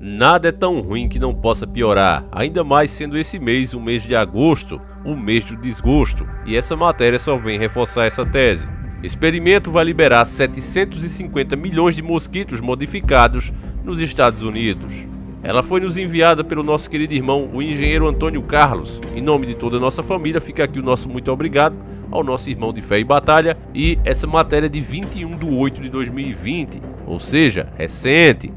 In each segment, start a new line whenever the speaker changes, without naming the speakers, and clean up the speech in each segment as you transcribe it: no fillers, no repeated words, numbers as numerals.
Nada é tão ruim que não possa piorar, ainda mais sendo esse mês o mês de agosto, o mês do desgosto, e essa matéria só vem reforçar essa tese. Experimento vai liberar 750 milhões de mosquitos modificados nos Estados Unidos. Ela foi nos enviada pelo nosso querido irmão, o engenheiro Antônio Carlos. Em nome de toda a nossa família, fica aqui o nosso muito obrigado ao nosso irmão de fé e batalha. E essa matéria é de 21/8/2020, ou seja, recente.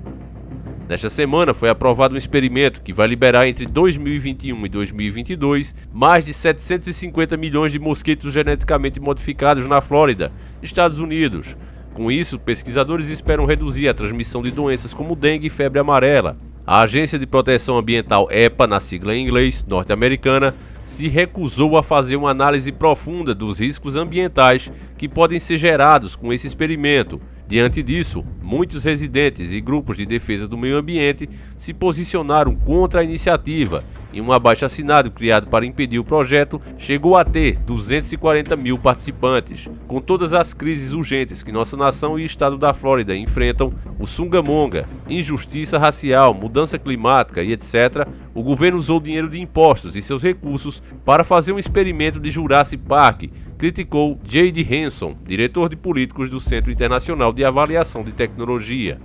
Nesta semana foi aprovado um experimento que vai liberar entre 2021 e 2022 mais de 750 milhões de mosquitos geneticamente modificados na Flórida, Estados Unidos. Com isso, pesquisadores esperam reduzir a transmissão de doenças como dengue e febre amarela. A Agência de Proteção Ambiental EPA, na sigla em inglês, norte-americana, se recusou a fazer uma análise profunda dos riscos ambientais que podem ser gerados com esse experimento. Diante disso, muitos residentes e grupos de defesa do meio ambiente se posicionaram contra a iniciativa e um abaixo-assinado criado para impedir o projeto chegou a ter 240 mil participantes. Com todas as crises urgentes que nossa nação e estado da Flórida enfrentam, o sungamonga, injustiça racial, mudança climática e etc., o governo usou dinheiro de impostos e seus recursos para fazer um experimento de Jurassic Park, criticou J.D. Hanson, diretor de políticos do Centro Internacional de Avaliação de Tecnologia.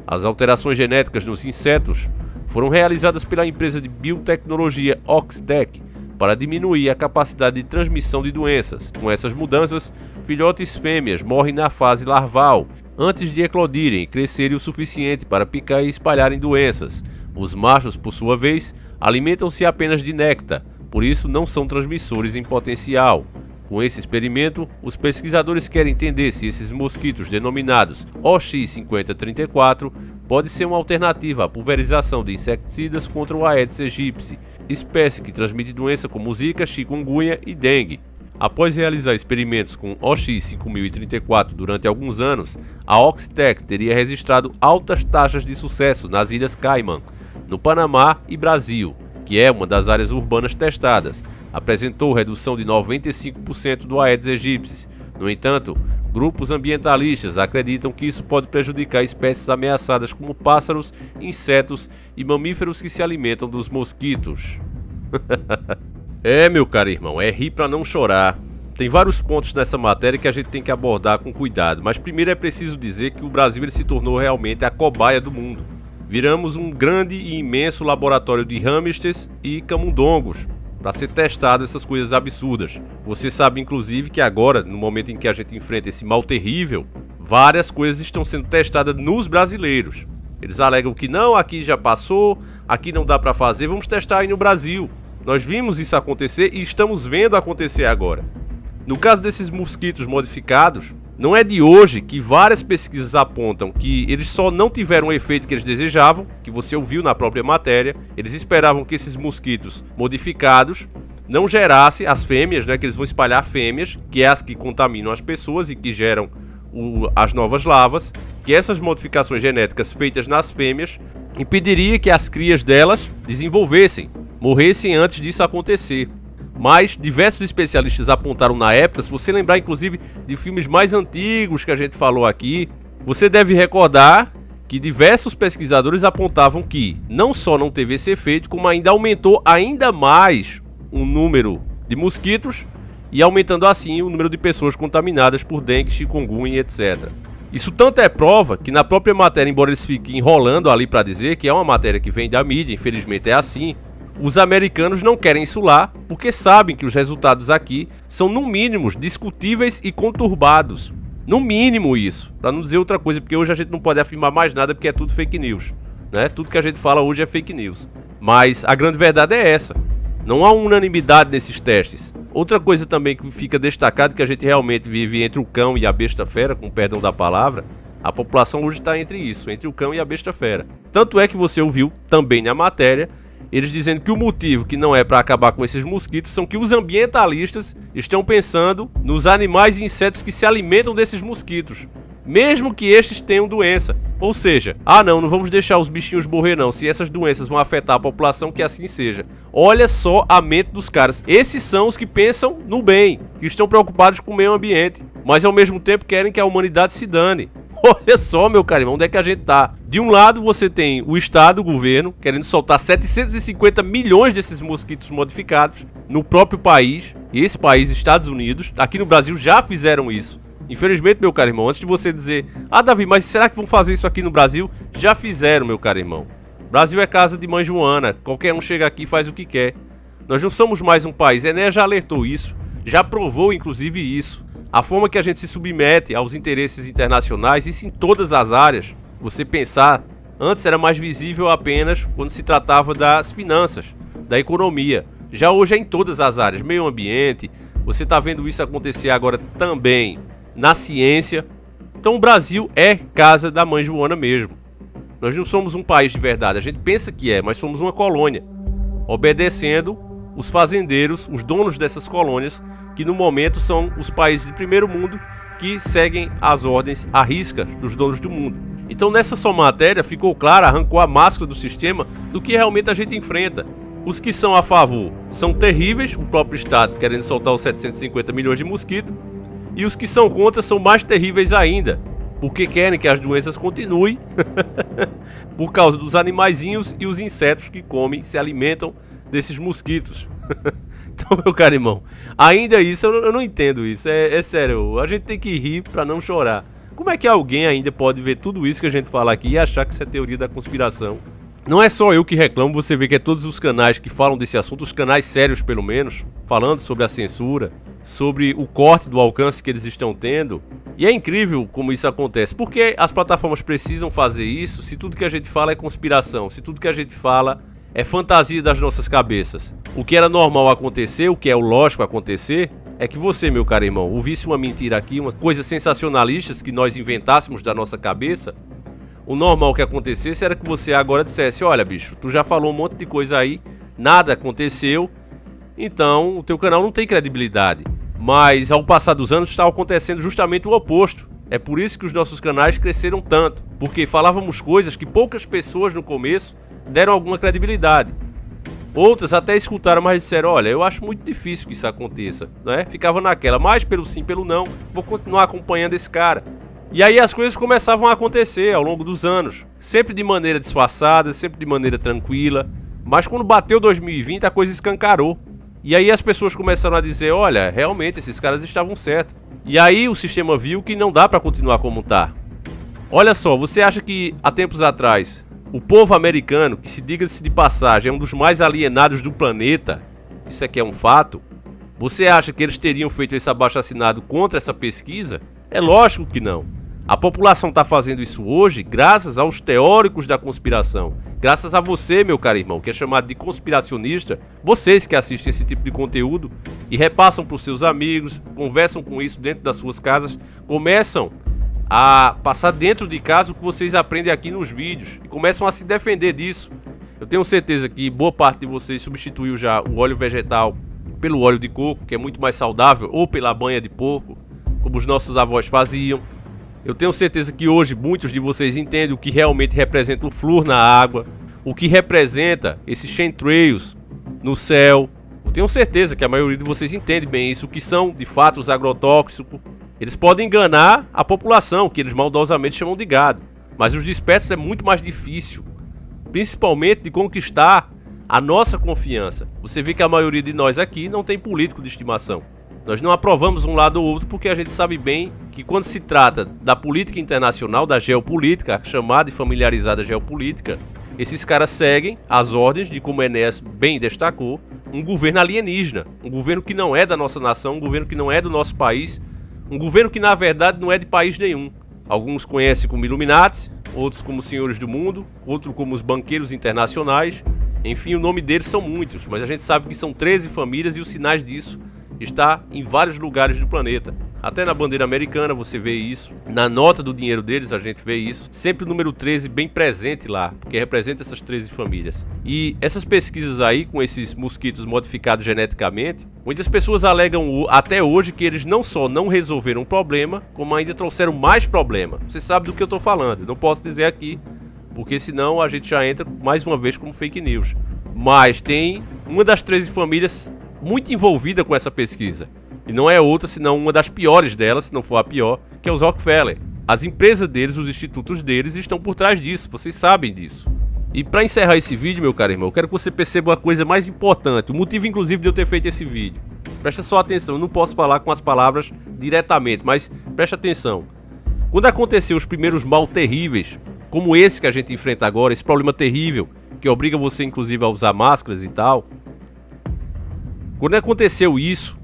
As alterações genéticas nos insetos foram realizadas pela empresa de biotecnologia Oxtec para diminuir a capacidade de transmissão de doenças. Com essas mudanças, filhotes fêmeas morrem na fase larval, antes de eclodirem e crescerem o suficiente para picar e espalharem doenças. Os machos, por sua vez, alimentam-se apenas de néctar, por isso não são transmissores em potencial. Com esse experimento, os pesquisadores querem entender se esses mosquitos denominados OX5034 pode ser uma alternativa à pulverização de inseticidas contra o Aedes aegypti, espécie que transmite doenças como zika, chikungunya e dengue. Após realizar experimentos com OX5034 durante alguns anos, a Oxtec teria registrado altas taxas de sucesso nas Ilhas Caimã, no Panamá e Brasil, que é uma das áreas urbanas testadas. Apresentou redução de 95% do Aedes aegypti. No entanto, grupos ambientalistas acreditam que isso pode prejudicar espécies ameaçadas como pássaros, insetos e mamíferos que se alimentam dos mosquitos. Meu caro irmão, é rir para não chorar. Tem vários pontos nessa matéria que a gente tem que abordar com cuidado, mas primeiro é preciso dizer que o Brasil ele se tornou realmente a cobaia do mundo. Viramos um grande e imenso laboratório de hamsters e camundongos para ser testado essas coisas absurdas. Você sabe inclusive que agora, no momento em que a gente enfrenta esse mal terrível, várias coisas estão sendo testadas nos brasileiros. Eles alegam que não, aqui já passou, aqui não dá para fazer, vamos testar aí no Brasil. Nós vimos isso acontecer e estamos vendo acontecer agora. No caso desses mosquitos modificados, não é de hoje que várias pesquisas apontam que eles só não tiveram o efeito que eles desejavam, que você ouviu na própria matéria. Eles esperavam que esses mosquitos modificados não gerassem as fêmeas, né, que eles vão espalhar fêmeas, que é as que contaminam as pessoas e que geram as novas larvas, que essas modificações genéticas feitas nas fêmeas impediria que as crias delas desenvolvessem, morressem antes disso acontecer. Mas diversos especialistas apontaram na época, se você lembrar inclusive de filmes mais antigos que a gente falou aqui, você deve recordar que diversos pesquisadores apontavam que não só não teve esse efeito, como ainda aumentou ainda mais o número de mosquitos e aumentando assim o número de pessoas contaminadas por dengue, chikungunya e etc. Isso tanto é prova que na própria matéria, embora eles fiquem enrolando ali para dizer que é uma matéria que vem da mídia, infelizmente é assim, os americanos não querem isso lá porque sabem que os resultados aqui são no mínimo discutíveis e conturbados. No mínimo isso, para não dizer outra coisa, porque hoje a gente não pode afirmar mais nada porque é tudo fake news, né? Tudo que a gente fala hoje é fake news. Mas a grande verdade é essa, não há unanimidade nesses testes. Outra coisa também que fica destacado, que a gente realmente vive entre o cão e a besta fera, com perdão da palavra, a população hoje está entre isso, entre o cão e a besta fera. Tanto é que você ouviu também na matéria eles dizendo que o motivo que não é para acabar com esses mosquitos são que os ambientalistas estão pensando nos animais e insetos que se alimentam desses mosquitos, mesmo que estes tenham doença. Ou seja, não vamos deixar os bichinhos morrer não, se essas doenças vão afetar a população, que assim seja. Olha só a mente dos caras, esses são os que pensam no bem, que estão preocupados com o meio ambiente. mas ao mesmo tempo querem que a humanidade se dane. Olha só, meu caro irmão, onde é que a gente tá? De um lado você tem o Estado, o governo, querendo soltar 750 milhões desses mosquitos modificados no próprio país, e esse país, Estados Unidos. Aqui no Brasil já fizeram isso. Infelizmente, meu caro irmão, antes de você dizer: ah, Davi, mas será que vão fazer isso aqui no Brasil? Já fizeram, meu caro irmão. Brasil é casa de mãe Joana, qualquer um chega aqui e faz o que quer. Nós não somos mais um país, a Enéas já alertou isso, já provou inclusive isso. A forma que a gente se submete aos interesses internacionais, isso em todas as áreas. Você pensar, antes era mais visível apenas quando se tratava das finanças, da economia. Já hoje é em todas as áreas, meio ambiente, você está vendo isso acontecer agora também na ciência. Então o Brasil é casa da mãe Joana mesmo. Nós não somos um país de verdade, a gente pensa que é, mas somos uma colônia, obedecendo os fazendeiros, os donos dessas colônias, que no momento são os países de primeiro mundo que seguem as ordens à risca dos donos do mundo. Então nessa só matéria ficou claro, arrancou a máscara do sistema do que realmente a gente enfrenta. Os que são a favor são terríveis, o próprio Estado querendo soltar os 750 milhões de mosquitos, e os que são contra são mais terríveis ainda, porque querem que as doenças continuem por causa dos animaizinhos e os insetos que comem, se alimentam desses mosquitos. Então, meu caro irmão, ainda isso eu não entendo isso, é sério, a gente tem que rir pra não chorar. Como é que alguém ainda pode ver tudo isso que a gente fala aqui e achar que isso é teoria da conspiração? Não é só eu que reclamo, você vê que é todos os canais que falam desse assunto, os canais sérios pelo menos, falando sobre a censura, sobre o corte do alcance que eles estão tendo. E é incrível como isso acontece, porque as plataformas precisam fazer isso se tudo que a gente fala é conspiração, se tudo que a gente fala é fantasia das nossas cabeças. O que era normal acontecer, o que é o lógico acontecer, é que você, meu caro irmão, ouvisse uma mentira aqui, umas coisas sensacionalistas que nós inventássemos da nossa cabeça. O normal que acontecesse era que você agora dissesse: olha, bicho, tu já falou um monte de coisa aí, nada aconteceu, então o teu canal não tem credibilidade. Mas ao passar dos anos está acontecendo justamente o oposto. É por isso que os nossos canais cresceram tanto, porque falávamos coisas que poucas pessoas no começo deram alguma credibilidade. Outras até escutaram, mas disseram: olha, eu acho muito difícil que isso aconteça, né? Ficava naquela, mas pelo sim, pelo não, vou continuar acompanhando esse cara. E aí as coisas começavam a acontecer ao longo dos anos, sempre de maneira disfarçada, sempre de maneira tranquila. Mas quando bateu 2020 a coisa escancarou. E aí as pessoas começaram a dizer: olha, realmente esses caras estavam certos. E aí o sistema viu que não dá pra continuar como tá. Olha só, você acha que há tempos atrás o povo americano, que se diga-se de passagem, é um dos mais alienados do planeta, isso aqui é um fato, você acha que eles teriam feito esse abaixo-assinado contra essa pesquisa? É lógico que não. A população está fazendo isso hoje graças aos teóricos da conspiração. Graças a você, meu caro irmão, que é chamado de conspiracionista, vocês que assistem esse tipo de conteúdo e repassam para os seus amigos, conversam com isso dentro das suas casas, começam a passar dentro de casa o que vocês aprendem aqui nos vídeos e começam a se defender disso. Eu tenho certeza que boa parte de vocês substituiu já o óleo vegetal pelo óleo de coco, que é muito mais saudável, ou pela banha de porco, como os nossos avós faziam. Eu tenho certeza que hoje muitos de vocês entendem o que realmente representa o flúor na água, o que representa esses chemtrails no céu. Eu tenho certeza que a maioria de vocês entende bem isso, o que são de fato os agrotóxicos. Eles podem enganar a população, que eles maldosamente chamam de gado, mas os despertos é muito mais difícil, principalmente de conquistar a nossa confiança. Você vê que a maioria de nós aqui não tem político de estimação. Nós não aprovamos um lado ou outro porque a gente sabe bem que quando se trata da política internacional, da geopolítica, chamada e familiarizada geopolítica, esses caras seguem as ordens de, como Enéas bem destacou, um governo alienígena, um governo que não é da nossa nação, um governo que não é do nosso país, um governo que na verdade não é de país nenhum. Alguns conhecem como Illuminati, outros como senhores do mundo, outros como os banqueiros internacionais. Enfim, o nome deles são muitos, mas a gente sabe que são 13 famílias e os sinais disso está em vários lugares do planeta. Até na bandeira americana você vê isso, na nota do dinheiro deles a gente vê isso. Sempre o número 13 bem presente lá, porque representa essas 13 famílias. E essas pesquisas aí com esses mosquitos modificados geneticamente, muitas pessoas alegam até hoje que eles não só não resolveram o problema, como ainda trouxeram mais problema. Você sabe do que eu tô falando, não posso dizer aqui, porque senão a gente já entra mais uma vez como fake news. Mas tem uma das 13 famílias muito envolvida com essa pesquisa. E não é outra senão uma das piores delas, se não for a pior, que é os Rockefeller. As empresas deles, os institutos deles estão por trás disso, vocês sabem disso. E para encerrar esse vídeo, meu caro irmão, eu quero que você perceba uma coisa mais importante, o motivo inclusive de eu ter feito esse vídeo. Presta só atenção, eu não posso falar com as palavras diretamente, mas presta atenção. Quando aconteceu os primeiros mal terríveis, como esse que a gente enfrenta agora, esse problema terrível, que obriga você inclusive a usar máscaras e tal. Quando aconteceu isso,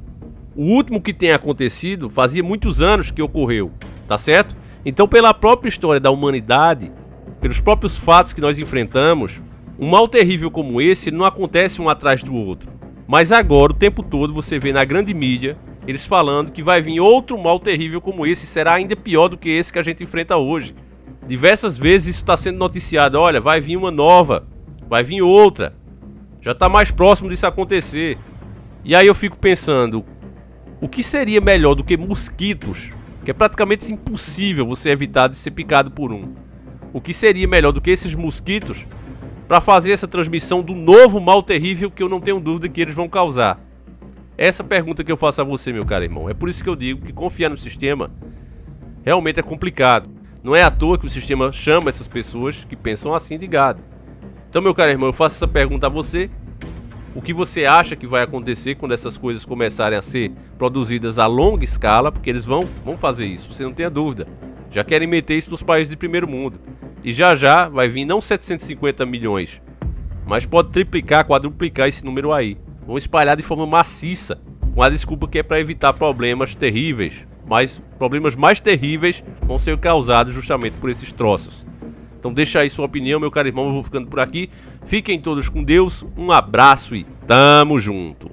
o último que tem acontecido fazia muitos anos que ocorreu, tá certo? Então, pela própria história da humanidade, pelos próprios fatos que nós enfrentamos, um mal terrível como esse não acontece um atrás do outro. Mas agora, o tempo todo, você vê na grande mídia, eles falando que vai vir outro mal terrível como esse, será ainda pior do que esse que a gente enfrenta hoje. Diversas vezes isso está sendo noticiado, olha, vai vir uma nova, vai vir outra, já está mais próximo disso acontecer. E aí eu fico pensando, o que seria melhor do que mosquitos, que é praticamente impossível você evitar de ser picado por um? O que seria melhor do que esses mosquitos para fazer essa transmissão do novo mal terrível que eu não tenho dúvida que eles vão causar? Essa pergunta que eu faço a você, meu caro irmão. É por isso que eu digo que confiar no sistema realmente é complicado. Não é à toa que o sistema chama essas pessoas que pensam assim de gado. Então, meu caro irmão, eu faço essa pergunta a você. O que você acha que vai acontecer quando essas coisas começarem a ser produzidas a longa escala? Porque eles vão fazer isso, você não tenha dúvida. Já querem meter isso nos países de primeiro mundo. E já já vai vir não 750 milhões, mas pode triplicar, quadruplicar esse número aí. Vão espalhar de forma maciça, com a desculpa que é para evitar problemas terríveis. Mas problemas mais terríveis vão ser causados justamente por esses troços. Então deixa aí sua opinião, meu caro irmão, eu vou ficando por aqui. Fiquem todos com Deus, um abraço e tamo junto.